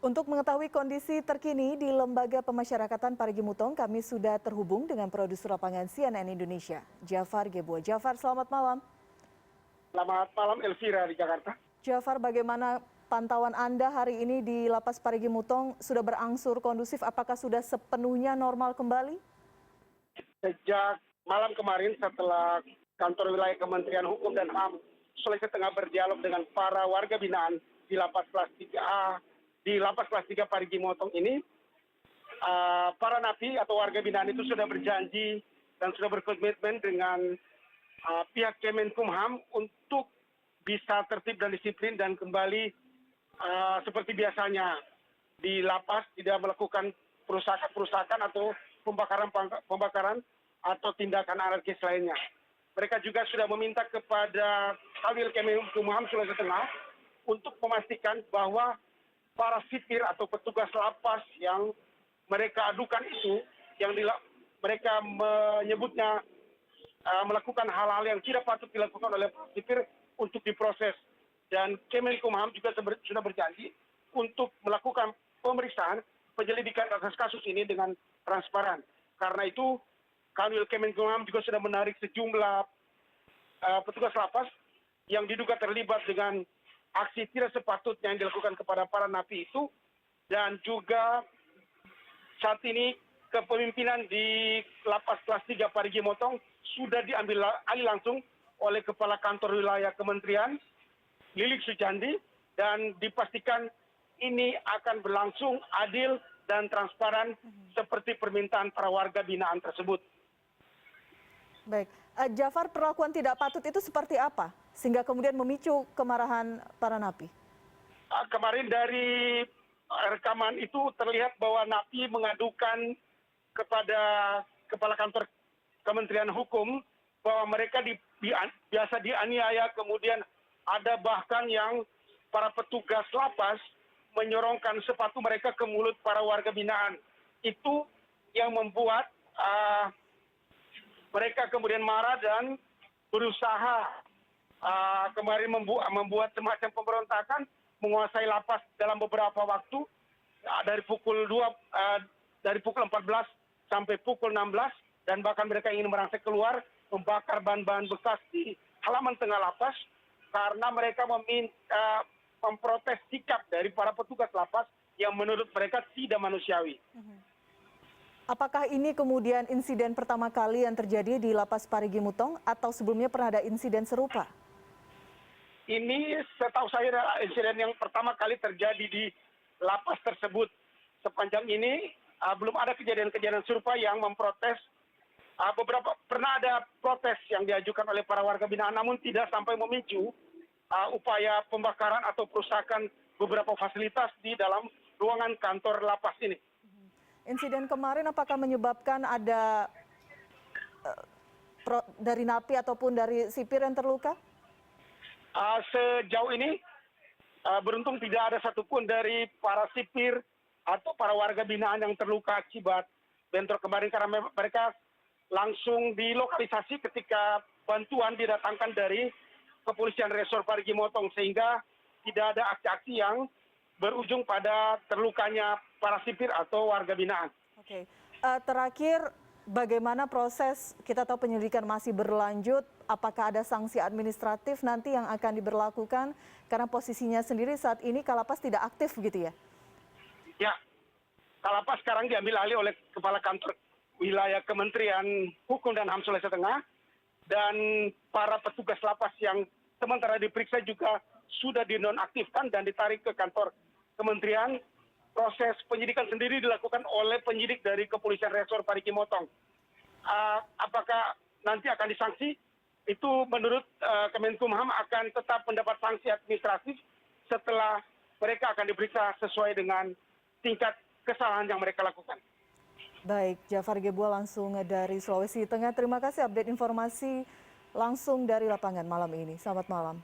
Untuk mengetahui kondisi terkini di Lembaga Pemasyarakatan Parigi Mutong, kami sudah terhubung dengan produser lapangan CNN Indonesia, Jafar Gebua. Jafar, selamat malam. Selamat malam Elvira di Jakarta. Jafar, bagaimana pantauan Anda hari ini di Lapas Parigi Mutong? Sudah berangsur kondusif, apakah sudah sepenuhnya normal kembali? Sejak malam kemarin setelah kantor wilayah Kementerian Hukum dan HAM Sulawesi Tengah berdialog dengan para warga binaan di Lapas Kelas 3A, di Lapas Kelas 3 Parigi Mutong ini, para napi atau warga binaan itu sudah berjanji dan sudah berkomitmen dengan pihak Kemenkumham untuk bisa tertib dan disiplin dan kembali seperti biasanya di lapas, tidak melakukan perusakan atau pembakaran atau tindakan anarkis lainnya. Mereka juga sudah meminta kepada Kanwil Kemenkumham Sulawesi Tengah untuk memastikan bahwa para sipir atau petugas lapas yang mereka adukan itu, yang mereka menyebutnya melakukan hal-hal yang tidak patut dilakukan oleh sipir untuk diproses. Dan Kemenkumham juga sudah berjanji untuk melakukan pemeriksaan penyelidikan atas kasus ini dengan transparan. Karena itu, Kanwil Kemenkumham juga sudah menarik sejumlah petugas lapas yang diduga terlibat dengan aksi tidak sepatutnya yang dilakukan kepada para napi itu, dan juga saat ini kepemimpinan di Lapas Kelas 3 Parigi Mutong sudah diambil alih langsung oleh Kepala Kantor Wilayah Kementerian, Lilik Sujandi, dan dipastikan ini akan berlangsung adil dan transparan seperti permintaan para warga binaan tersebut. Baik, Jafar, perlakuan tidak patut itu seperti apa sehingga kemudian memicu kemarahan para napi? Kemarin dari rekaman itu terlihat bahwa napi mengadukan kepada Kepala Kantor Kementerian Hukum bahwa mereka biasa dianiaya, kemudian ada bahkan yang para petugas lapas menyorongkan sepatu mereka ke mulut para warga binaan. Itu yang membuat mereka kemudian marah dan berusaha kemarin membuat semacam pemberontakan, menguasai lapas dalam beberapa waktu dari pukul 14 sampai pukul 16, dan bahkan mereka ingin merangsek keluar, membakar bahan-bahan bekas di halaman tengah lapas karena mereka memprotes sikap dari para petugas lapas yang menurut mereka tidak manusiawi. Apakah ini kemudian insiden pertama kali yang terjadi di Lapas Parigi Mutong atau sebelumnya pernah ada insiden serupa? Ini setahu saya adalah insiden yang pertama kali terjadi di lapas tersebut. Sepanjang ini belum ada kejadian-kejadian serupa yang memprotes. Pernah ada protes yang diajukan oleh para warga binaan, namun tidak sampai memicu upaya pembakaran atau perusakan beberapa fasilitas di dalam ruangan kantor lapas ini. Insiden kemarin apakah menyebabkan ada dari napi ataupun dari sipir yang terluka? Sejauh ini beruntung tidak ada satupun dari para sipir atau para warga binaan yang terluka akibat bentrok kemarin, karena mereka langsung dilokalisasi ketika bantuan didatangkan dari Kepolisian Resor Parigi Mutong, sehingga tidak ada aksi-aksi yang berujung pada terlukanya para sipir atau warga binaan. Oke, terakhir bagaimana proses, kita tahu penyelidikan masih berlanjut, apakah ada sanksi administratif nanti yang akan diberlakukan karena posisinya sendiri saat ini Kalapas tidak aktif gitu ya? Ya, Kalapas sekarang diambil alih oleh Kepala Kantor Wilayah Kementerian Hukum dan HAM Sulawesi Tengah, dan para petugas lapas yang sementara diperiksa juga sudah dinonaktifkan dan ditarik ke kantor kementerian. Proses penyidikan sendiri dilakukan oleh penyidik dari Kepolisian Resor Parigi Mutong. Apakah nanti akan disanksi? Itu menurut Kemenkumham akan tetap mendapat sanksi administratif setelah mereka akan diperiksa sesuai dengan tingkat kesalahan yang mereka lakukan. Baik, Jafar Gebua langsung dari Sulawesi Tengah. Terima kasih update informasi langsung dari lapangan malam ini. Selamat malam.